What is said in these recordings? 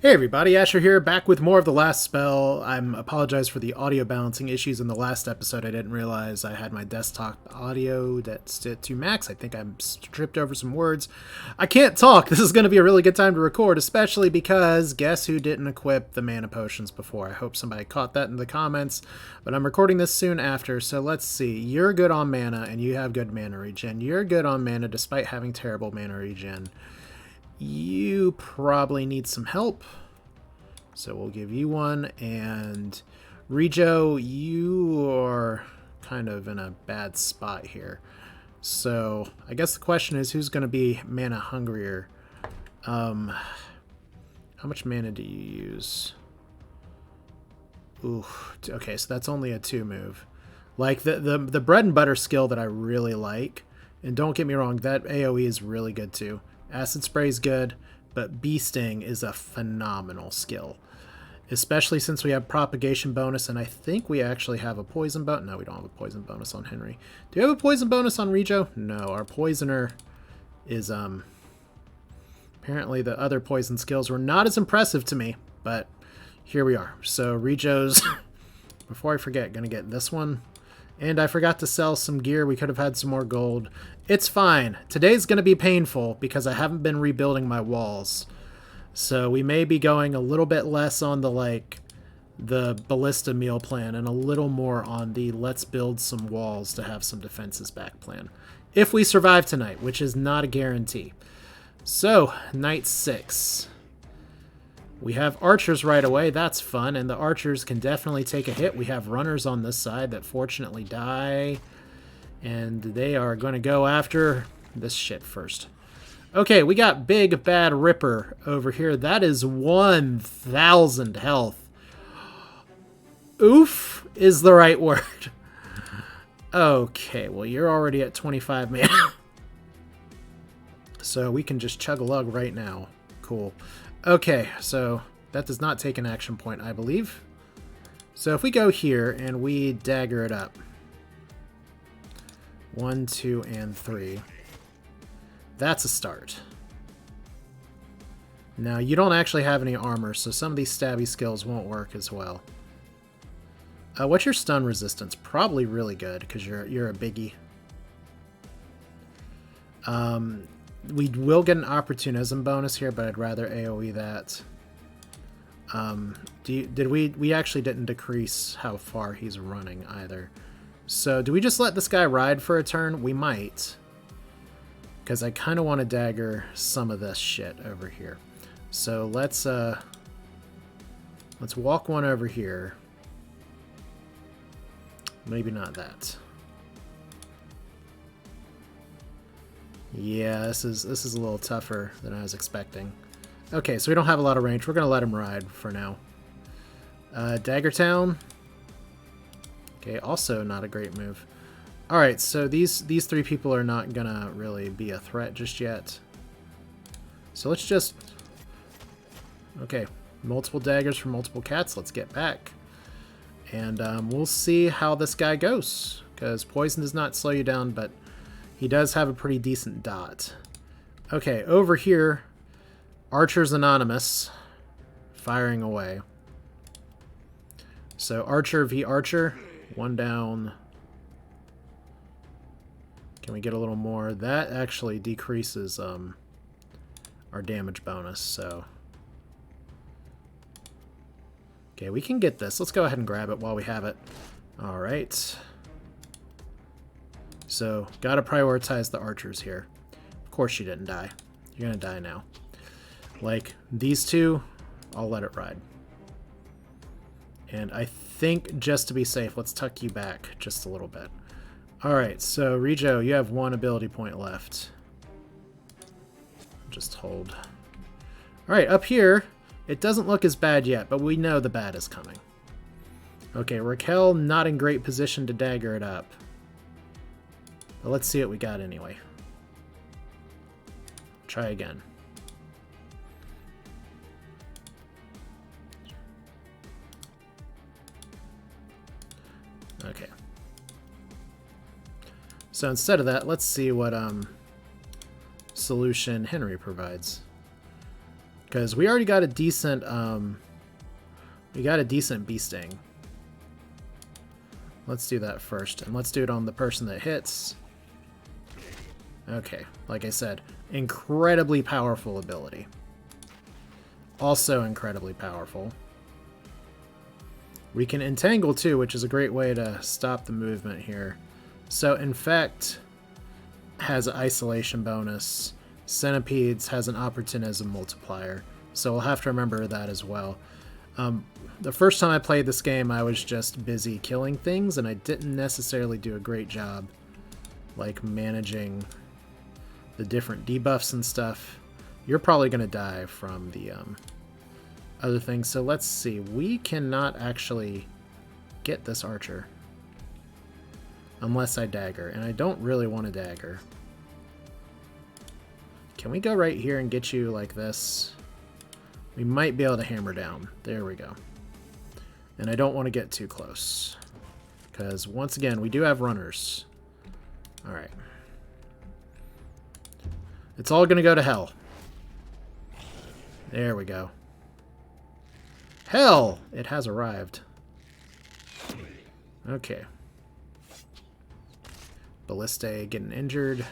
Hey everybody, Asher here, back with more of The Last Spell. I'm apologize for the audio balancing issues in the last episode. I didn't realize I had my desktop audio that's set to max. I think I tripped over some words. I can't talk. This is going to be a really good time to record, especially because guess who didn't equip the mana potions before? I hope somebody caught that in the comments, but I'm recording this soon after, so let's see. You're good on mana and you have good mana regen. You're good on mana despite having terrible mana regen. You probably need some help, so we'll give you one. And Rejo, you are kind of in a bad spot here. So I guess the question is, who's going to be mana hungrier? How much mana do you use? Ooh, okay, so that's only a 2 move. Like the bread and butter skill that I really like, and don't get me wrong, that AoE is really good too. Acid Spray is good, but Bee Sting is a phenomenal skill. Especially since we have propagation bonus, and I think we actually have a poison bonus. No, we don't have a poison bonus on Henry. Do we have a poison bonus on Rejo? No, our poisoner is, apparently the other poison skills were not as impressive to me, but here we are. So Rejo's, before I forget, gonna get this one. And I forgot to sell some gear. We could have had some more gold. It's fine. Today's going to be painful because I haven't been rebuilding my walls. So we may be going a little bit less on the ballista meal plan and a little more on the let's build some walls to have some defenses back plan. If we survive tonight, which is not a guarantee. So, night 6. We have archers right away. That's fun, and the archers can definitely take a hit. We have runners on this side that fortunately die, and they are going to go after this shit first. Okay, we got Big Bad Ripper over here. That is 1,000 health. Oof is the right word. Okay, well, you're already at 25 mana. So we can just chug-a-lug right now. Cool. Okay, so that does not take an action point, I believe. So if we go here and we dagger it up. 1, 2, and 3. That's a start. Now, you don't actually have any armor, so some of these stabby skills won't work as well. What's your stun resistance? Probably really good, because you're a biggie. We will get an opportunism bonus here, but I'd rather AoE that. We actually didn't decrease how far he's running either. So do we just let this guy ride for a turn? We might. Because I kind of want to dagger some of this shit over here. So let's walk one over here. Maybe not that. Yeah, this is a little tougher than I was expecting. Okay, so we don't have a lot of range. We're going to let him ride for now. Daggertown. Okay, also not a great move. Alright, so these 3 people are not going to really be a threat just yet. So let's just... Okay, multiple daggers for multiple cats. Let's get back. And we'll see how this guy goes. Because poison does not slow you down, but... he does have a pretty decent dot. Okay, over here, Archers Anonymous, firing away. So Archer v. Archer, 1 down. Can we get a little more? That actually decreases our damage bonus, so... Okay, we can get this. Let's go ahead and grab it while we have it. Alright. So, gotta prioritize the archers here. Of course you didn't die. You're gonna die now. Like, these 2, I'll let it ride. And I think, just to be safe, let's tuck you back just a little bit. Alright, so Rejo, you have 1 ability point left. Just hold. Alright, up here, it doesn't look as bad yet, but we know the bad is coming. Okay, Raquel not in great position to dagger it up. But let's see what we got anyway. Try again. Okay. So instead of that, let's see what solution Henry provides. Because we already got a decent, we got a decent bee sting. Let's do that first, and let's do it on the person that hits. Okay, like I said, incredibly powerful ability. Also incredibly powerful. We can entangle too, which is a great way to stop the movement here. So Infect has an isolation bonus. Centipedes has an opportunism multiplier. So we'll have to remember that as well. The first time I played this game, I was just busy killing things, and I didn't necessarily do a great job like managing the different debuffs and stuff. You're probably going to die from the other things. So let's see. We cannot actually get this archer unless I dagger, and I don't really want to dagger. Can we go right here and get you like this? We might be able to hammer down. There we go. And I don't want to get too close, because once again, we do have runners. Alright. It's all going to go to hell. There we go. Hell! It has arrived. Okay. Ballista getting injured.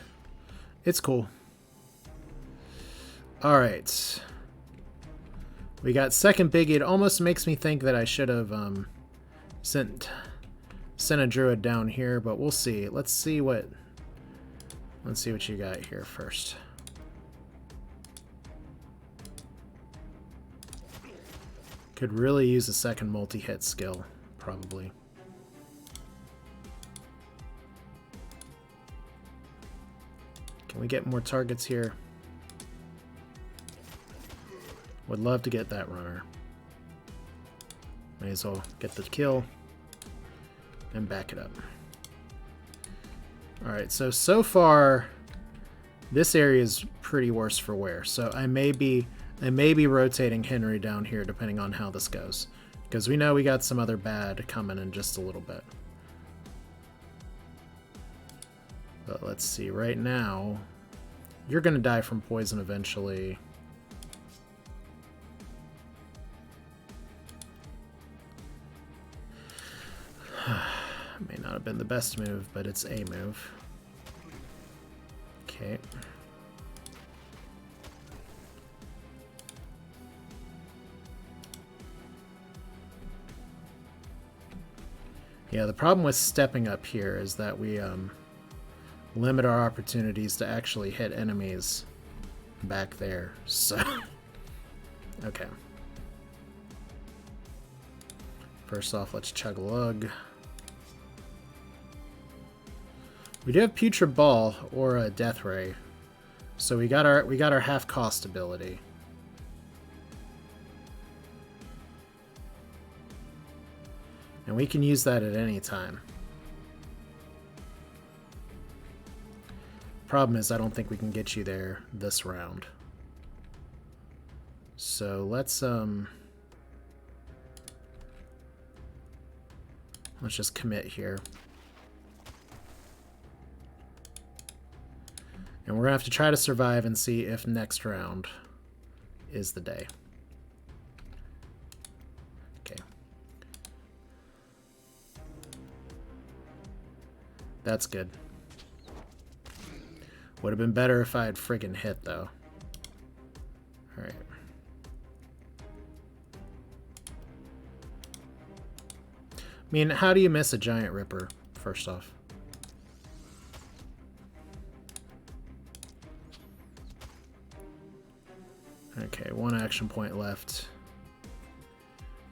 It's cool. Alright. We got second biggie. It almost makes me think that I should have sent a druid down here, but we'll see. Let's see what you got here first. Could really use a second multi-hit skill, probably. Can we get more targets here? Would love to get that runner. May as well get the kill and back it up. Alright, so far this area is pretty worse for wear. So I may be rotating Henry down here depending on how this goes, because we know we got some other bad coming in just a little bit. But let's see, right now you're gonna die from poison eventually. May not have been the best move, but it's a move. Okay. Yeah, the problem with stepping up here is that we limit our opportunities to actually hit enemies back there. So, okay. First off, let's chug a lug. We do have Putrid Ball or a Death Ray, so we got our half cost ability. And we can use that at any time. Problem is, I don't think we can get you there this round. So let's just commit here. And we're gonna have to try to survive and see if next round is the day. Okay. That's good. Would have been better if I had friggin' hit, though. Alright. I mean, how do you miss a giant ripper, first off? Okay, one action point left.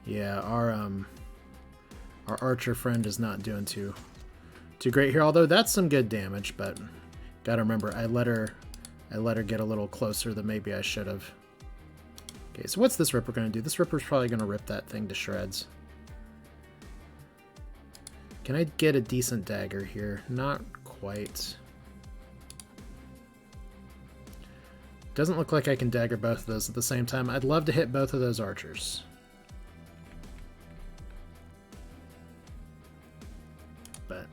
Yeah, our archer friend is not doing too great here, although that's some good damage, but gotta remember, I let her get a little closer than maybe I should have. Okay, so what's this ripper gonna do? This ripper's probably gonna rip that thing to shreds. Can I get a decent dagger here? Not quite. Doesn't look like I can dagger both of those at the same time. I'd love to hit both of those archers. But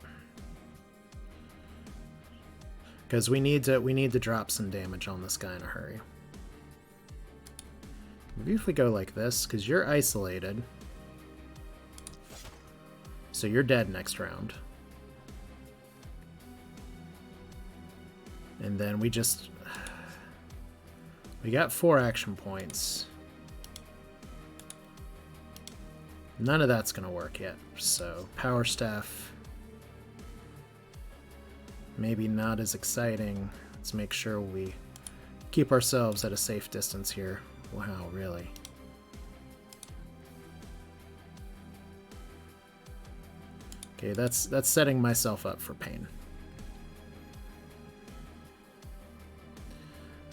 because we need to drop some damage on this guy in a hurry. Maybe if we go like this, because you're isolated. So you're dead next round. And then we just... We got 4 action points. None of that's going to work yet. So, Power Staff. Maybe not as exciting. Let's make sure we keep ourselves at a safe distance here. Wow, really? Okay, that's setting myself up for pain.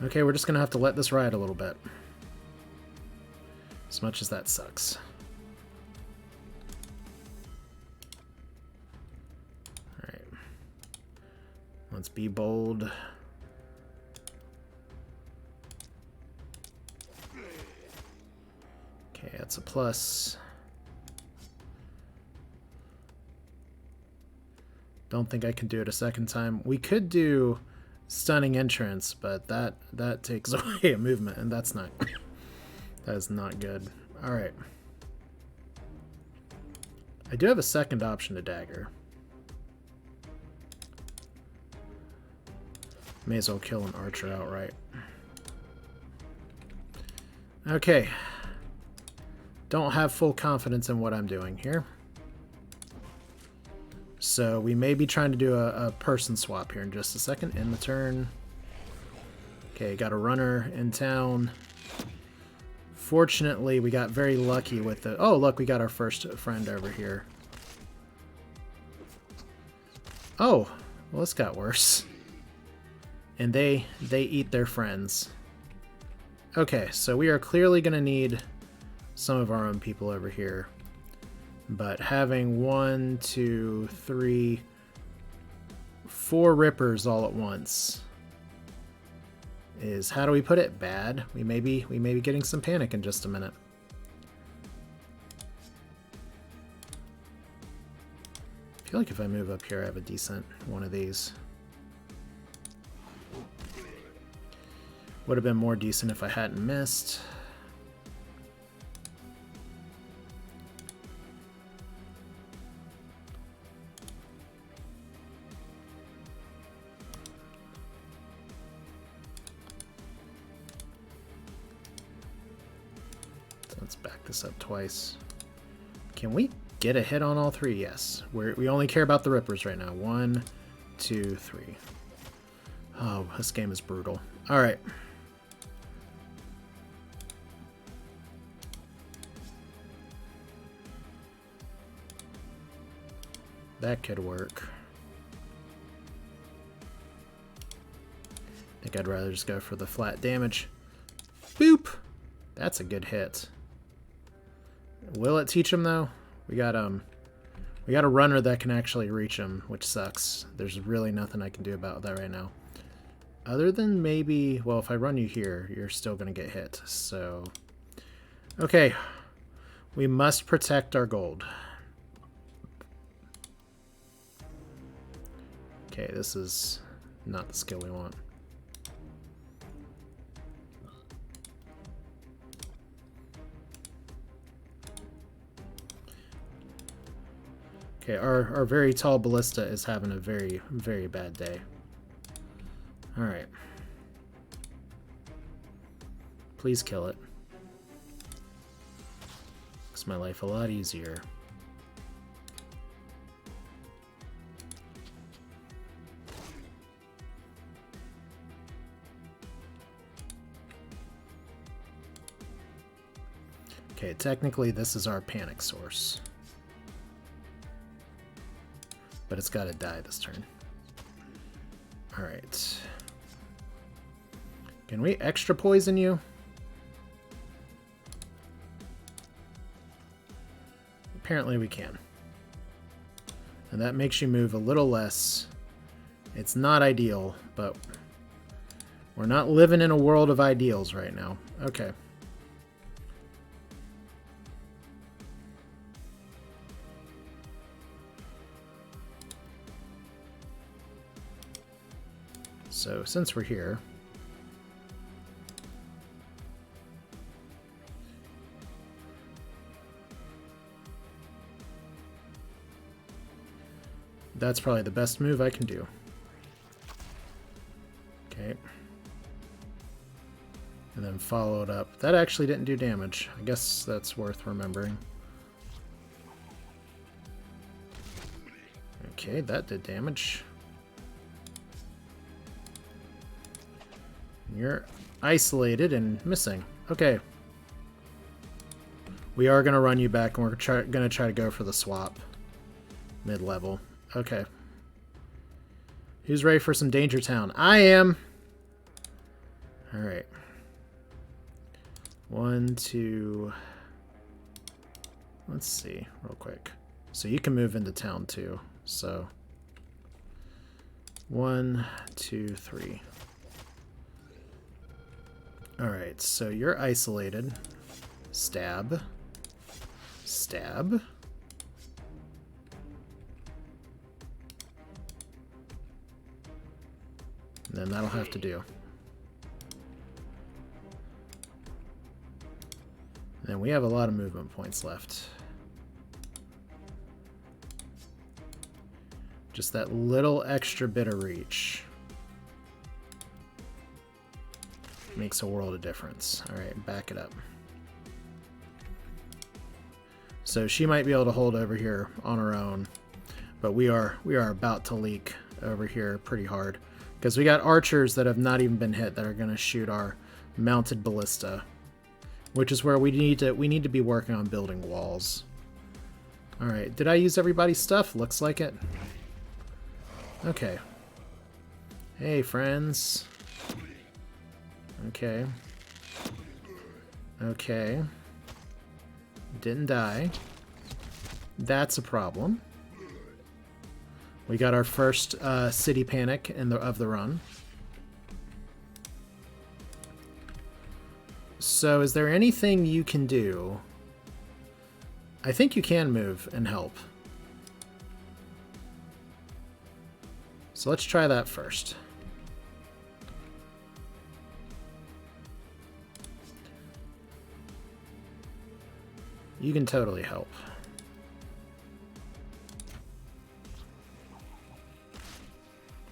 Okay, we're just gonna have to let this ride a little bit. As much as that sucks. Alright. Let's be bold. Okay, that's a plus. Don't think I can do it a second time. We could do stunning entrance, but that takes away a movement, and that's not... that is not good. Alright. I do have a second option to dagger. May as well kill an archer outright. Okay. Don't have full confidence in what I'm doing here. So we may be trying to do a person swap here in just a second. In the turn. Okay, got a runner in town. Fortunately, we got very lucky with the... Oh, look, we got our first friend over here. Oh, well, this got worse. And they eat their friends. Okay, so we are clearly going to need some of our own people over here. But having 1, 2, 3, 4 rippers all at once is, how do we put it, bad. We may be getting some panic in just a minute. I feel like if I move up here, I have a decent one of these. Would have been more decent if I hadn't missed. Let's back this up twice. Can we get a hit on all 3? Yes. We only care about the rippers right now. 1, 2, 3. Oh, this game is brutal. All right. That could work. I think I'd rather just go for the flat damage. Boop! That's a good hit. Will it teach him though? We got a runner that can actually reach him, which sucks. There's really nothing I can do about that right now. Other than maybe, well, if I run you here, you're still gonna get hit. So, okay, we must protect our gold. Okay, this is not the skill we want. Okay, our very tall ballista is having a very, very bad day. Alright. Please kill it. Makes my life a lot easier. Okay, technically this is our panic source. But it's got to die this turn. Alright. Can we extra poison you? Apparently we can. And that makes you move a little less. It's not ideal, but we're not living in a world of ideals right now. Okay. So since we're here, That's probably the best move I can do. Okay. And then follow it up. That actually didn't do damage. I guess that's worth remembering. Okay, that did damage. You're isolated and missing. Okay. We are going to run you back, and we're going to try to go for the swap. Mid-level. Okay. Who's ready for some Danger Town? I am! Alright. 1, 2... Let's see, real quick. So you can move into town, too. So... 1, 2, 3. Alright, so you're isolated. Stab. Stab. And then that'll have to do. And we have a lot of movement points left. Just that little extra bit of reach makes a world of difference. Alright, back it up. So she might be able to hold over here on her own, but we are about to leak over here pretty hard. Because we got archers that have not even been hit that are going to shoot our mounted ballista. Which is where we need to be working on building walls. Alright, did I use everybody's stuff? Looks like it. Okay. Hey, friends. Okay. Okay. Didn't die. That's a problem. We got our first city panic of the run. So is there anything you can do? I think you can move and help. So let's try that first. You can totally help.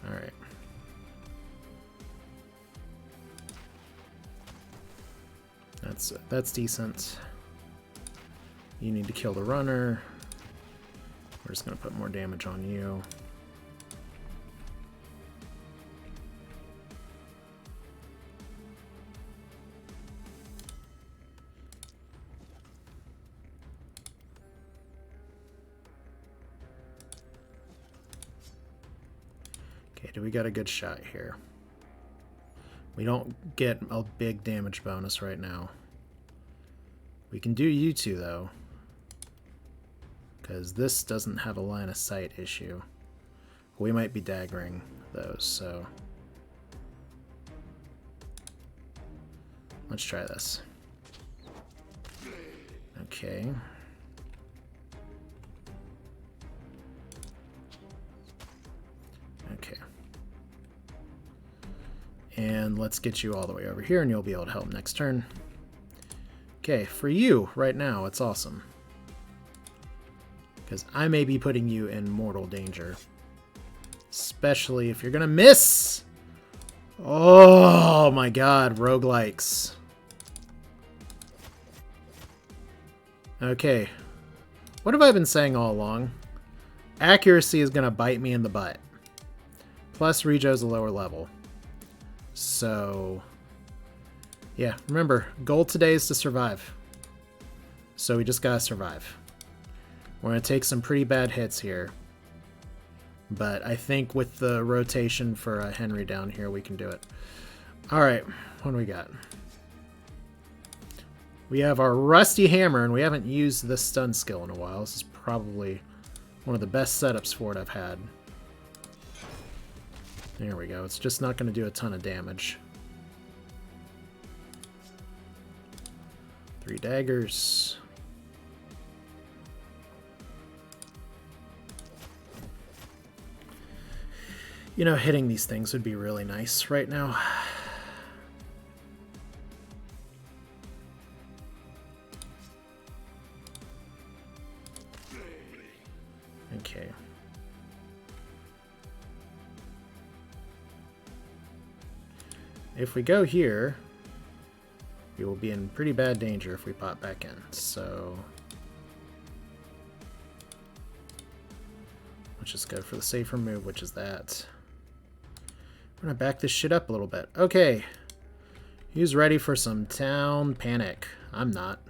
Alright. That's decent. You need to kill the runner. We're just going to put more damage on you. Okay, do we got a good shot here? We don't get a big damage bonus right now. We can do you two, though. Because this doesn't have a line of sight issue. We might be daggering those, so... Let's try this. Okay. Okay. And let's get you all the way over here, and you'll be able to help next turn. Okay, for you, right now, it's awesome. Because I may be putting you in mortal danger. Especially if you're gonna miss! Oh my god, roguelikes. Okay. What have I been saying all along? Accuracy is gonna bite me in the butt. Plus, Rejo's a lower level. So... yeah, remember, goal today is to survive. So we just gotta survive. We're gonna take some pretty bad hits here. But I think with the rotation for Henry down here, we can do it. Alright, what do we got? We have our Rusty Hammer, and we haven't used this stun skill in a while. This is probably one of the best setups for it I've had. There we go. It's just not going to do a ton of damage. 3 daggers. You know, hitting these things would be really nice right now. Okay. if we go here, we will be in pretty bad danger if we pop back in. So let's just go for the safer move, which is that. We're gonna back this shit up a little bit. Okay. Who's ready for some town panic? I'm not.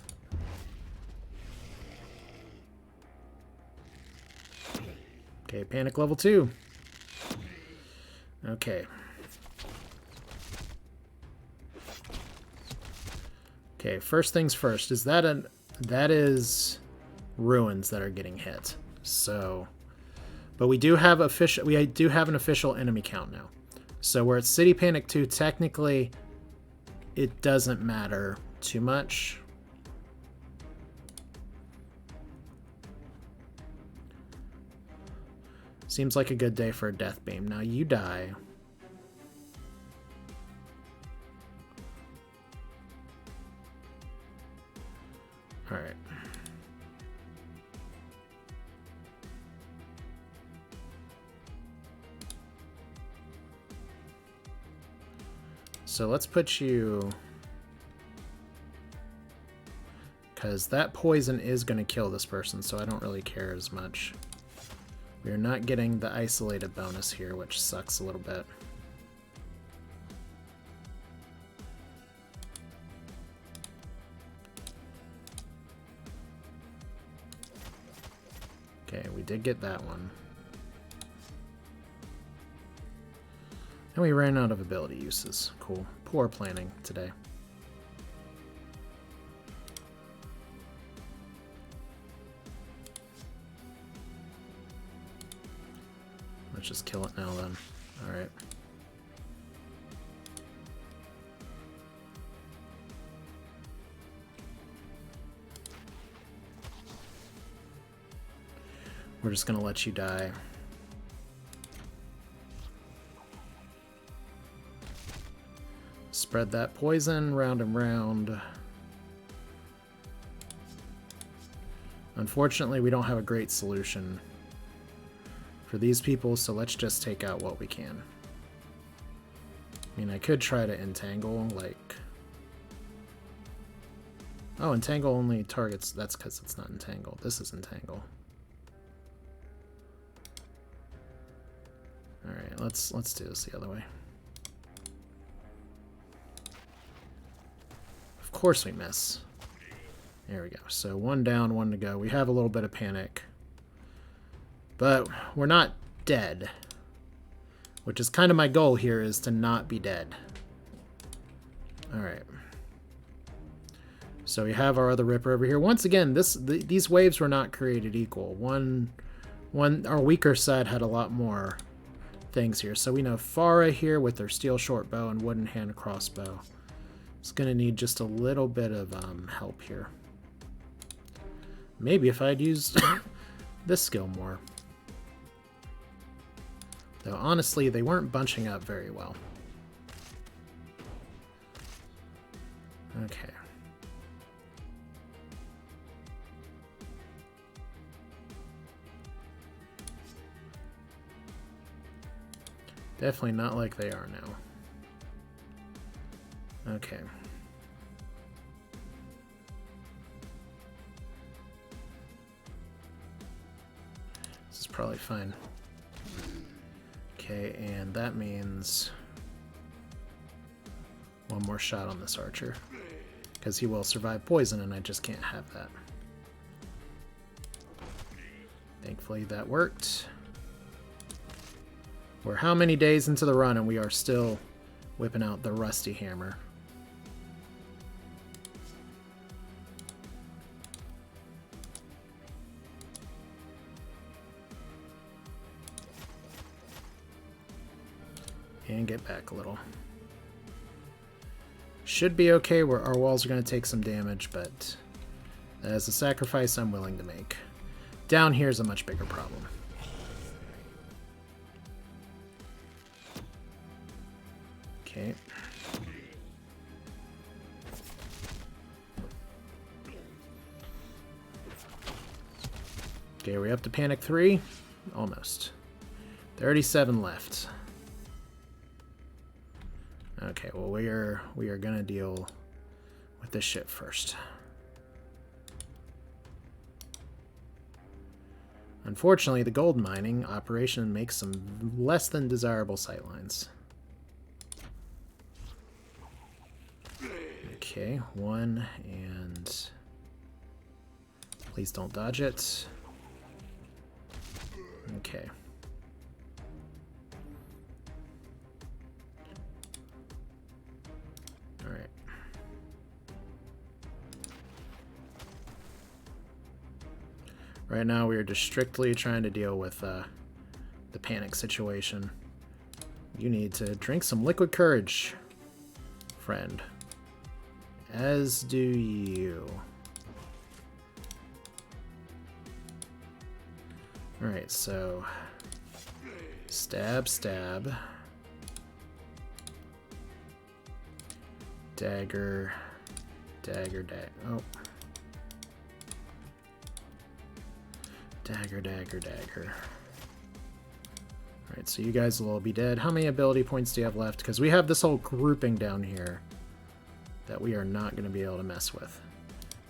Okay, panic level 2. Okay. Okay, first things first. That is ruins that are getting hit. So, but we do have an official enemy count now. So we're at City Panic 2. Technically, it doesn't matter too much. Seems like a good day for a death beam. Now you die. All right. So let's put you, because that poison is going to kill this person, so I don't really care as much. We are not getting the isolated bonus here, which sucks a little bit. Okay, we did get that one. And we ran out of ability uses. Cool. Poor planning today. Let's just kill it now then. Alright. We're just gonna let you die. Spread that poison round and round. Unfortunately, we don't have a great solution for these people, so let's just take out what we can. I mean, I could try to entangle, like... Oh, entangle only targets... That's because it's not entangle. This is entangle. Alright, let's do this the other way. Of course we miss. There we go. So one down, one to go. We have a little bit of panic. But we're not dead. Which is kind of my goal here, is to not be dead. Alright. So we have our other Ripper over here. Once again, these waves were not created equal. Our weaker side had a lot more things here. So we know Farah here with their steel short bow and wooden hand crossbow. It's going to need just a little bit of help here. Maybe if I'd used this skill more. Though honestly, they weren't bunching up very well. Okay. Definitely not like they are now. Okay. This is probably fine. Okay, and that means one more shot on this archer. Because he will survive poison, and I just can't have that. Thankfully that worked. We're how many days into the run, and we are still whipping out the rusty hammer. And get back a little. Should be okay. Our walls are going to take some damage, but that is a sacrifice I'm willing to make. Down here is a much bigger problem. Okay. Okay, are we up to Panic 3? Almost. 37 left. Okay, well we are gonna deal with this shit first. Unfortunately, the gold mining operation makes some less than desirable sightlines. Okay, one, and please don't dodge it. Okay. All right. Right now, we are just strictly trying to deal with the panic situation. You need to drink some liquid courage, friend. As do you. Alright, so stab, stab. Dagger, dagger, dagger. Oh. Dagger, dagger, dagger. Alright, so you guys will all be dead. How many ability points do you have left? Because we have this whole grouping down here that we are not going to be able to mess with.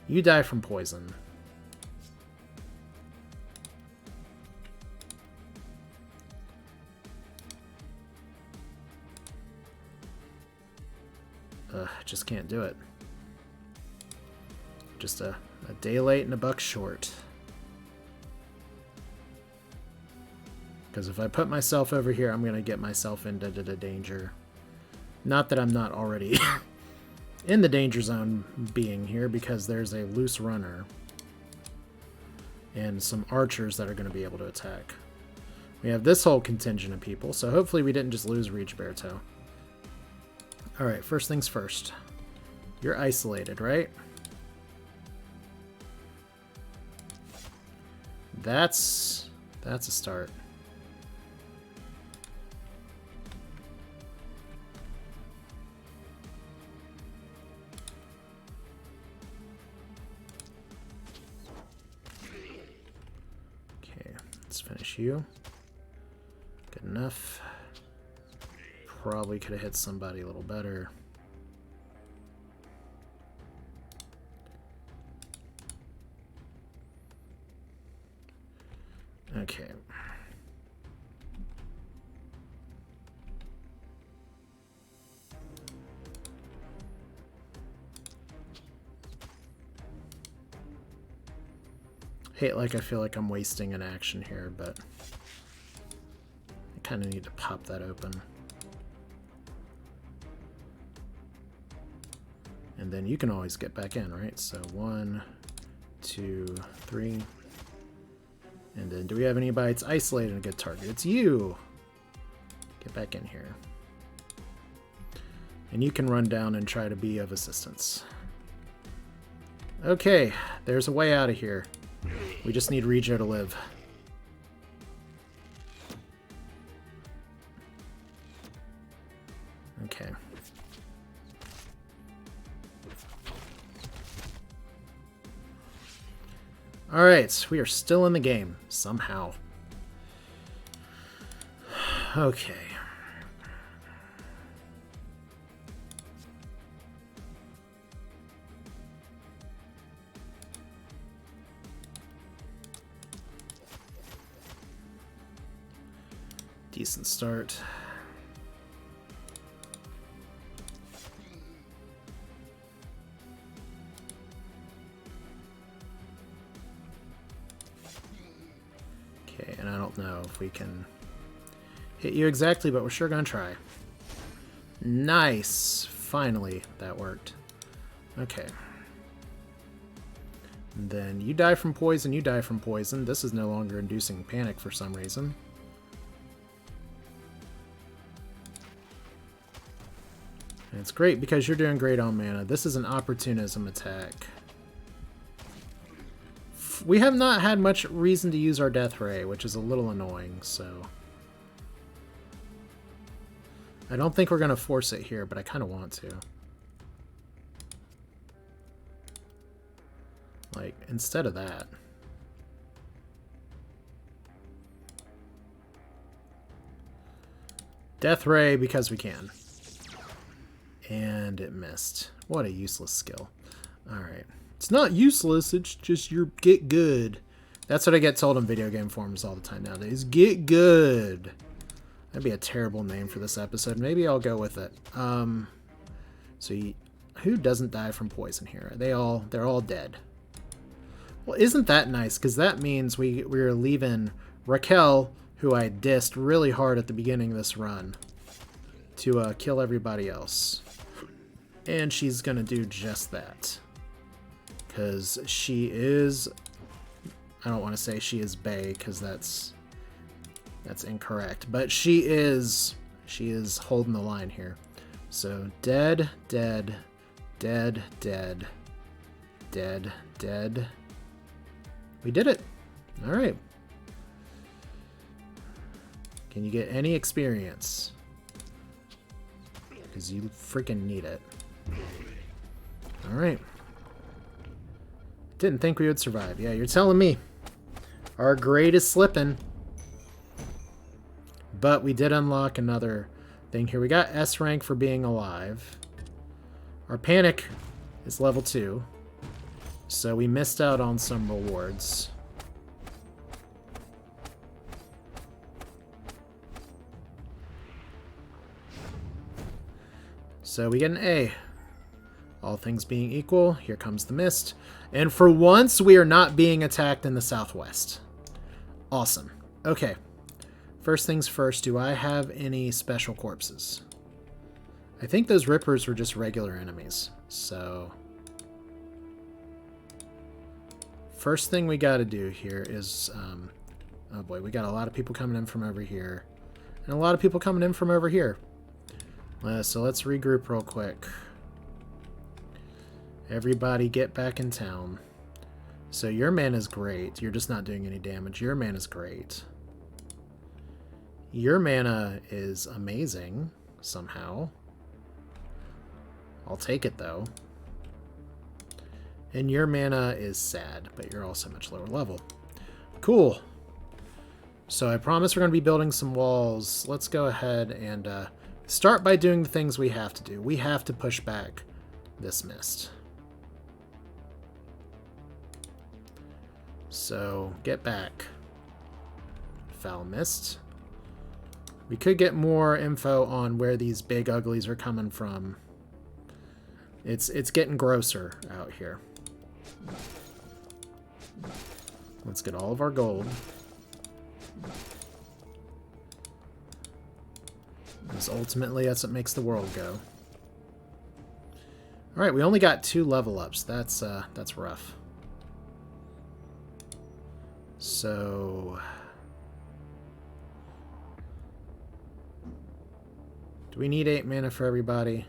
You die from poison. Just can't do it. Just a day late and a buck short. Because if I put myself over here, I'm going to get myself into danger. Not that I'm not already in the danger zone being here, because there's a loose runner and some archers that are going to be able to attack. We have this whole contingent of people, so hopefully we didn't just lose Rigoberto. Alright, first things first. You're isolated, right? That's a start. Okay, let's finish you. Good enough. Probably could have hit somebody a little better. Okay. I feel like I'm wasting an action here, but I kind of need to pop that open. And then you can always get back in, right? So 1, 2, 3. And then do we have anybody that's isolated and a good target? It's you! Get back in here. And you can run down and try to be of assistance. Okay, there's a way out of here. We just need Regio to live. Okay. Alright, we are still in the game, somehow. Okay. Decent start. Okay, and I don't know if we can hit you exactly, but we're sure gonna try. Nice! Finally, that worked. Okay. And then you die from poison, you die from poison. This is no longer inducing panic for some reason. And it's great because you're doing great on mana. This is an opportunism attack. We have not had much reason to use our Death Ray, which is a little annoying, so... I don't think we're going to force it here, but I kind of want to. Like, instead of that. Death Ray because we can. And it missed. What a useless skill. Alright. It's not useless, it's just your get good. That's what I get told on video game forums all the time nowadays. Get good. That'd be a terrible name for this episode. Maybe I'll go with it. Who doesn't die from poison here? They're all dead. Well, isn't that nice? Because that means we're leaving Raquel, who I dissed really hard at the beginning of this run, to kill everybody else. And she's gonna do just that. Because she is... I don't want to say she is bae, because that's incorrect. But she is holding the line here. So dead, dead, dead, dead, dead, dead. We did it. All right. Can you get any experience? Because you freaking need it. All right. Didn't think we would survive. Yeah, you're telling me. Our grade is slipping. But we did unlock another thing here. We got S rank for being alive. Our panic is level 2. So we missed out on some rewards. So we get an A. All things being equal, here comes the mist. And for once, we are not being attacked in the southwest. Awesome. Okay. First things first, do I have any special corpses? I think those rippers were just regular enemies. So... first thing we got to do here is... oh boy, we got a lot of people coming in from over here. And a lot of people coming in from over here. So let's regroup real quick. Everybody get back in town. So your mana is great. You're just not doing any damage. Your mana is great. Your mana is amazing, somehow. I'll take it, though. And your mana is sad, but you're also much lower level. Cool. So I promise we're going to be building some walls. Let's go ahead and start by doing the things we have to do. We have to push back this mist. So, get back. Foul mist. We could get more info on where these big uglies are coming from. It's getting grosser out here. Let's get all of our gold. Because ultimately, that's what makes the world go. Alright, we only got 2 level ups. That's rough. So... do we need 8 mana for everybody?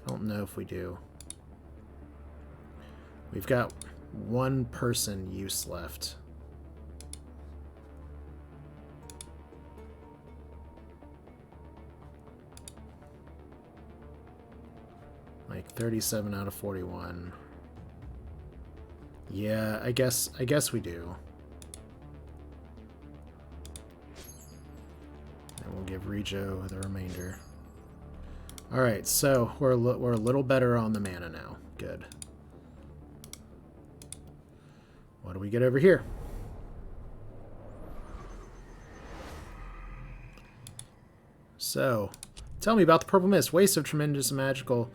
I don't know if we do. We've got 1 person use left. Like 37 out of 41. Yeah, I guess we do. And we'll give Rejo the remainder. Alright, so we're a little better on the mana now. Good. What do we get over here? So, tell me about the Purple Mist. Waste of tremendous magical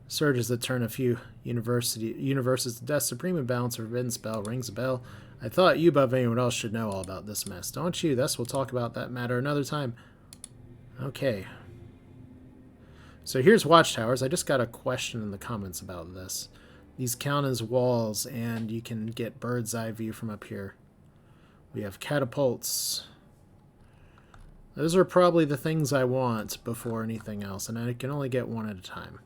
surges that turn a few universes to death. Supreme imbalance, forbidden spell, rings a bell. I thought you above anyone else should know all about this mess. Don't you? Thus we'll talk about that matter another time. Okay. So here's watchtowers. I just got a question in the comments about this. These count as walls, and you can get bird's eye view from up here. We have catapults. Those are probably the things I want before anything else, and I can only get one at a time.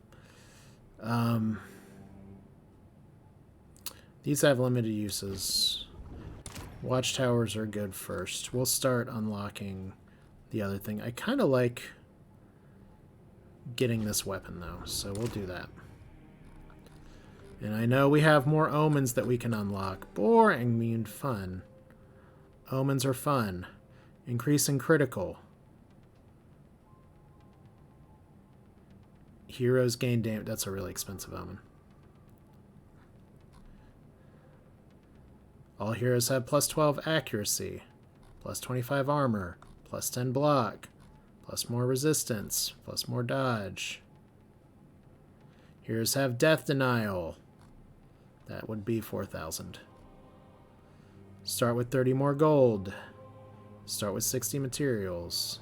These have limited uses. Watchtowers are good first. We'll start unlocking the other thing. I kind of like getting this weapon, though, so we'll do that. And I know we have more omens that we can unlock. Boring mean fun. Omens are fun. Increasing critical. Heroes gain damage. That's a really expensive omen. All heroes have plus 12 accuracy, plus 25 armor, plus 10 block, plus more resistance, plus more dodge. Heroes have death denial. That would be 4,000. Start with 30 more gold. Start with 60 materials.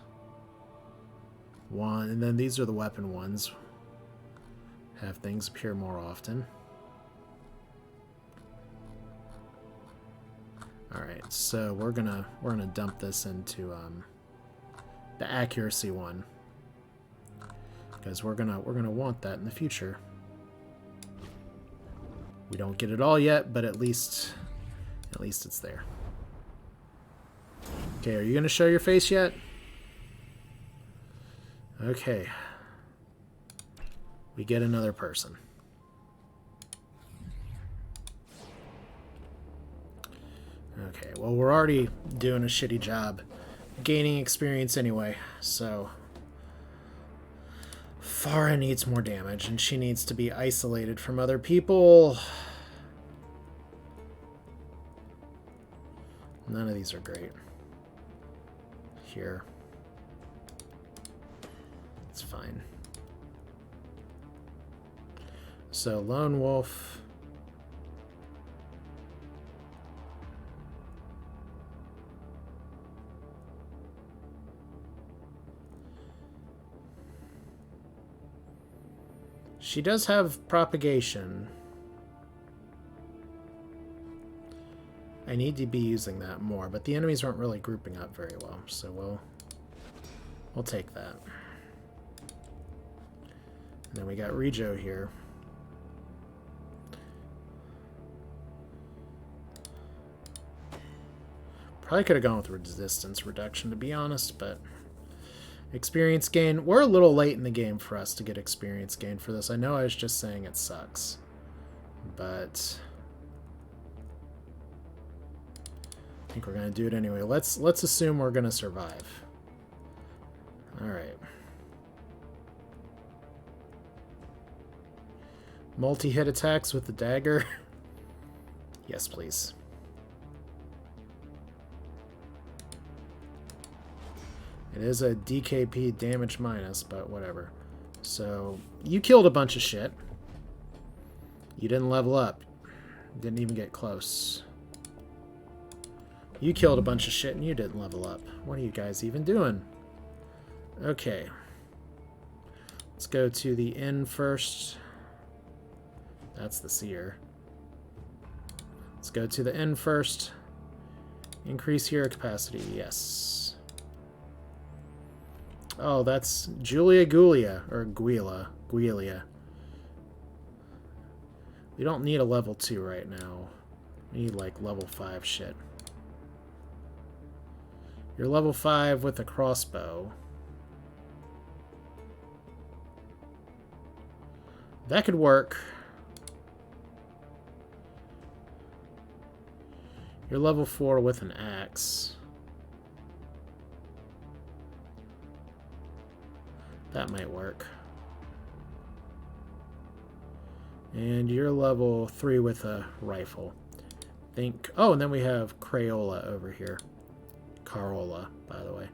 One, and then these are the weapon ones. Have things appear more often. Alright, so we're gonna dump this into the accuracy one. Because we're gonna want that in the future. We don't get it all yet, but at least it's there. Okay, are you gonna show your face yet? Okay. We get another person. Okay, well, we're already doing a shitty job gaining experience anyway, so Farah needs more damage, and she needs to be isolated from other people. None of these are great. Here. It's fine. So, Lone Wolf. She does have propagation. I need to be using that more, but the enemies aren't really grouping up very well, so we'll take that. And then we got Rejo here. Probably could have gone with resistance reduction, to be honest, but experience gain. We're a little late in the game for us to get experience gain for this. I know I was just saying it sucks, but I think we're going to do it anyway. Let's assume we're going to survive. Alright. Multi-hit attacks with the dagger. Yes, please. It is a DKP damage minus, but whatever. So, you killed a bunch of shit. You didn't level up. Didn't even get close. You killed a bunch of shit and you didn't level up. What are you guys even doing? Okay. Let's go to the inn first. That's the seer. Let's go to the inn first. Increase hero capacity. Yes. Oh, that's Julia Gulia, or Guilia. We don't need a level 2 right now. We need, like, level 5 shit. You're level 5 with a crossbow. That could work. You're level 4 with an axe. That might work. And you're level 3 with a rifle. Think. Oh, and then we have Crayola over here. Carola, by the way.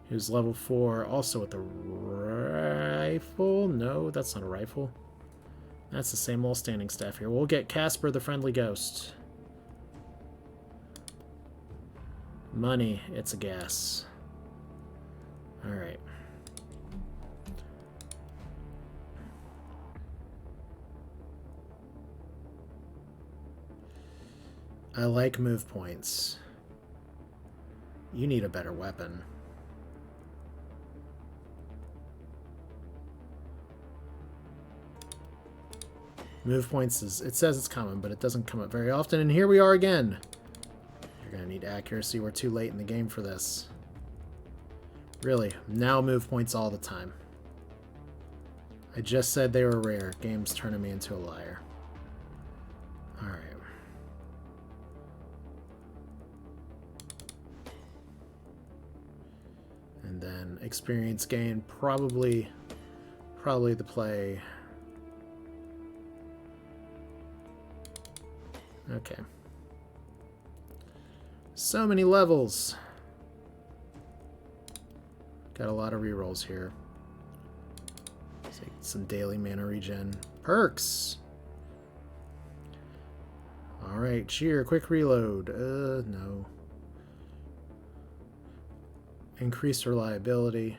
Who's level 4 also with a rifle? No, that's not a rifle. That's the same old standing staff here. We'll get Casper the Friendly Ghost. Money, it's a gas. Alright. I like move points. You need a better weapon. Move points is, it says it's common, but it doesn't come up very often, and here we are again. You're gonna need accuracy. We're too late in the game for this. Really, now move points all the time. I just said they were rare. Game's turning me into a liar. Alright. And then experience gain, probably Probably the play. Okay. So many levels. Got a lot of rerolls here. Take some daily mana regen. Perks! Alright, cheer, quick reload. No. Increased reliability.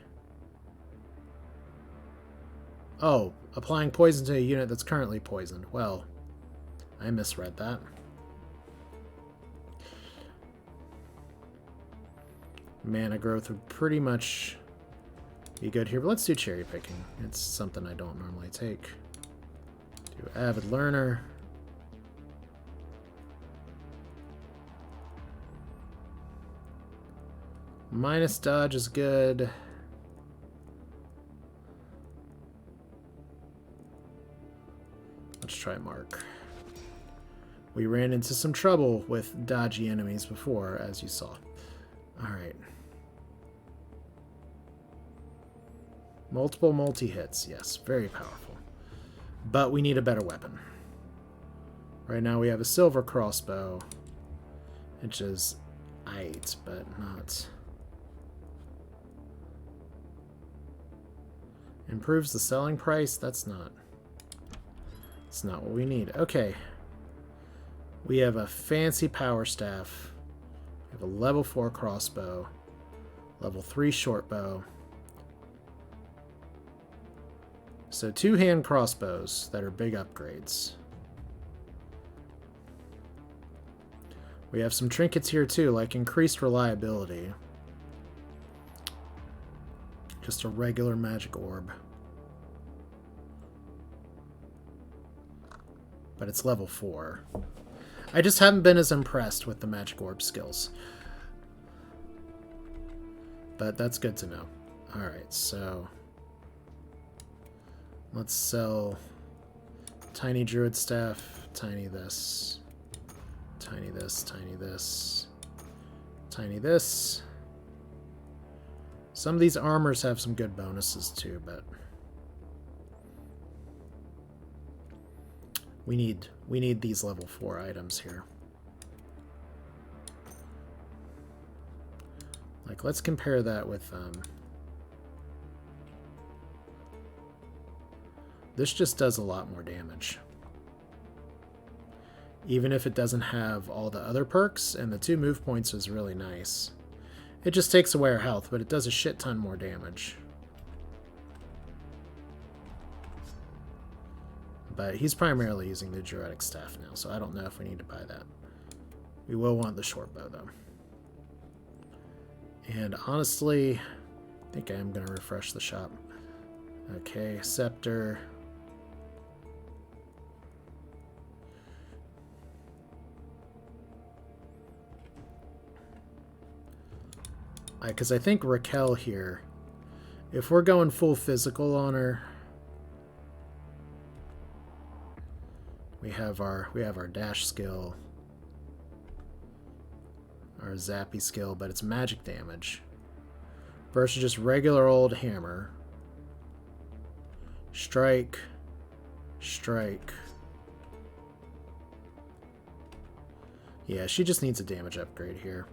Oh, applying poison to a unit that's currently poisoned. Well, I misread that. Mana growth would pretty much be good here, but let's do cherry picking. It's something I don't normally take. Do avid learner. Minus dodge is good. Let's try Mark. We ran into some trouble with dodgy enemies before, as you saw. Alright. Multiple multi-hits, yes, very powerful. But we need a better weapon. Right now we have a silver crossbow, which is aight, but not... Improves the selling price? That's not what we need. Okay. We have a fancy power staff. We have a level 4 crossbow. Level 3 short bow. So 2-hand crossbows that are big upgrades. We have some trinkets here too, like increased reliability. Just a regular magic orb. But it's level 4. I just haven't been as impressed with the magic orb skills. But that's good to know. Alright, so... let's sell tiny druid staff, tiny this, tiny this, tiny this, tiny this. Some of these armors have some good bonuses too, but we need these level 4 items here. Like, let's compare that with this just does a lot more damage. Even if it doesn't have all the other perks, and the 2 move points is really nice. It just takes away our health, but it does a shit ton more damage. But he's primarily using the druidic staff now, so I don't know if we need to buy that. We will want the short bow, though. And honestly, I think I am going to refresh the shop. Okay, scepter. Because I think Raquel here, if we're going full physical on her, we have our dash skill, our zappy skill, but it's magic damage versus just regular old hammer. Strike, strike. Yeah, she just needs a damage upgrade here.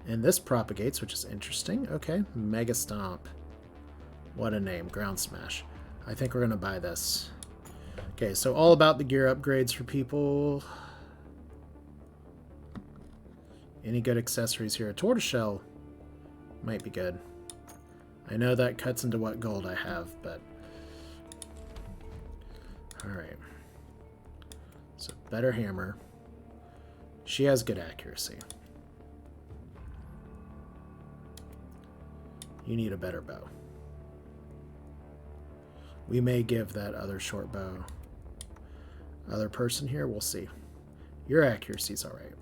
And this propagates, which is interesting. Okay, Mega Stomp. What a name, Ground Smash. I think we're going to buy this. Okay, so all about the gear upgrades for people. Any good accessories here? A tortoiseshell might be good. I know that cuts into what gold I have, but... Alright. So, better hammer. She has good accuracy. You need a better bow. We may give that other short bow other person here. We'll see. Your accuracy's alright.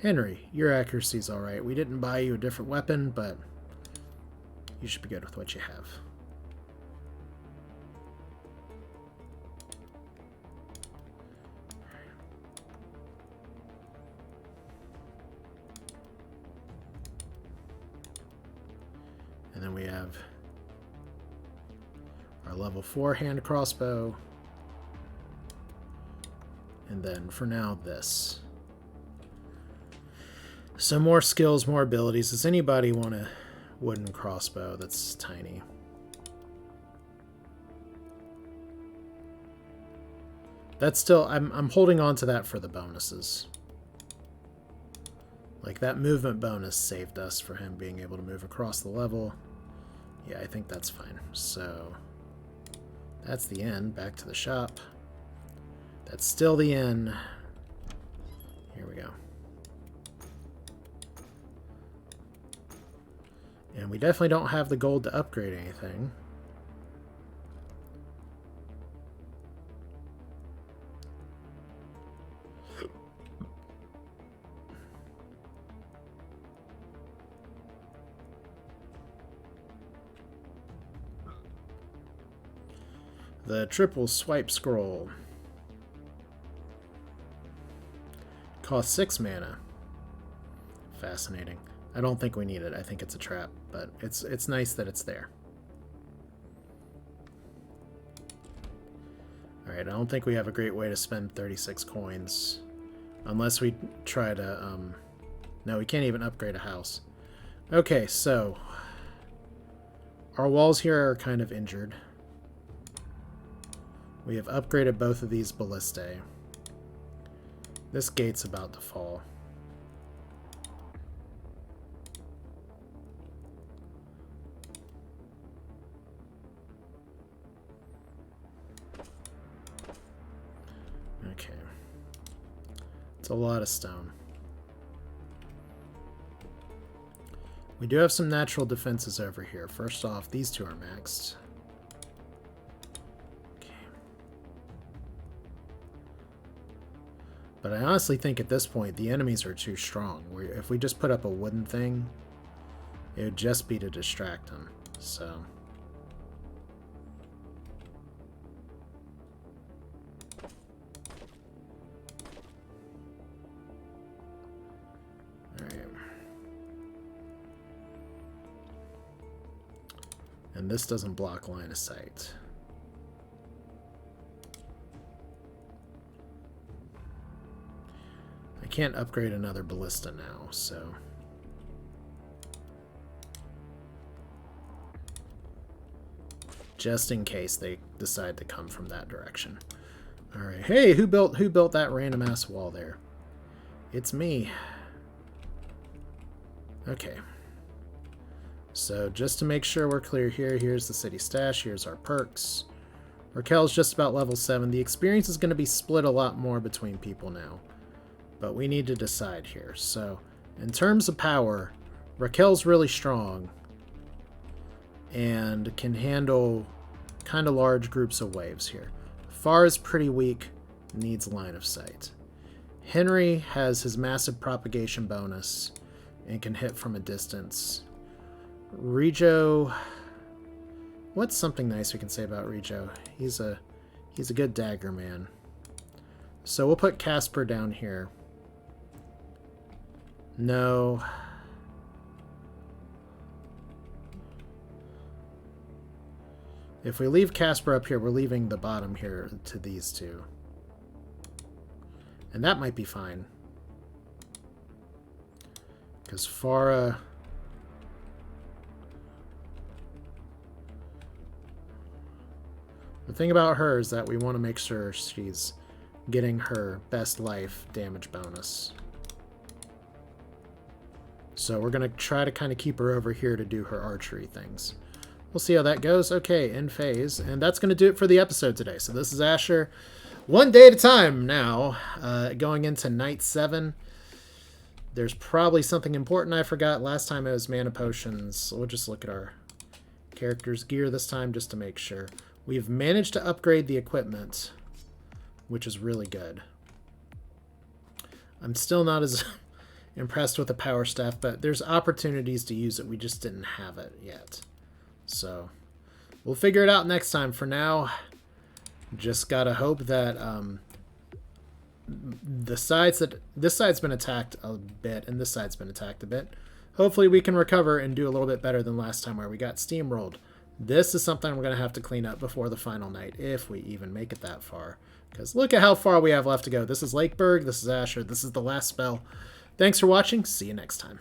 Henry, your accuracy's alright. We didn't buy you a different weapon, but you should be good with what you have. we have our level 4 hand crossbow. And then for now, this. So more skills, more abilities. Does anybody want a wooden crossbow that's tiny? That's still, I'm holding on to that for the bonuses. Like that movement bonus saved us for him being able to move across the level. Yeah, I think that's fine. So that's the end. Back to the shop. That's still the end. Here we go. And we definitely don't have the gold to upgrade anything. The triple swipe scroll. Costs 6 mana. Fascinating. I don't think we need it. I think it's a trap, but it's nice that it's there. Alright, I don't think we have a great way to spend 36 coins. Unless we try to, no, we can't even upgrade a house. Okay, so our walls here are kind of injured. We have upgraded both of these ballistae. This gate's about to fall. Okay. It's a lot of stone. We do have some natural defenses over here. First off, these two are maxed. But I honestly think at this point, the enemies are too strong. If we just put up a wooden thing, it would just be to distract them. So. Alright. And this doesn't block line of sight. Can't upgrade another ballista now, so just in case they decide to come from that direction. All right, hey, who built that random ass wall there? It's me. Okay. So just to make sure we're clear here, here's the city stash. Here's our perks. Raquel's just about level 7. The experience is going to be split a lot more between people now. But we need to decide here. So, in terms of power, Raquel's really strong and can handle kind of large groups of waves here. Far is pretty weak, needs line of sight. Henry has his massive propagation bonus and can hit from a distance. Rijo, what's something nice we can say about Rijo? He's a good dagger man. So we'll put Casper down here. No. If we leave Casper up here, we're leaving the bottom here to these two. And that might be fine. Because Farah... The thing about her is that we want to make sure she's getting her best life damage bonus. So we're going to try to kind of keep her over here to do her archery things. We'll see how that goes. Okay, end phase. And that's going to do it for the episode today. So this is Asher. One day at a time now. Going into night 7. There's probably something important I forgot. Last time it was mana potions. So we'll just look at our character's gear this time just to make sure. We've managed to upgrade the equipment, which is really good. I'm still not as... impressed with the power staff, but there's opportunities to use it. We just didn't have it yet. So we'll figure it out next time. For now, just gotta hope that this side's been attacked a bit and this side's been attacked a bit. hopefully we can recover and do a little bit better than last time where we got steamrolled. This is something we're going to have to clean up before the final night, if we even make it that far. Because look at how far we have left to go. This is Lakeburg, this is Asher, this is the last spell. Thanks for watching, see you next time.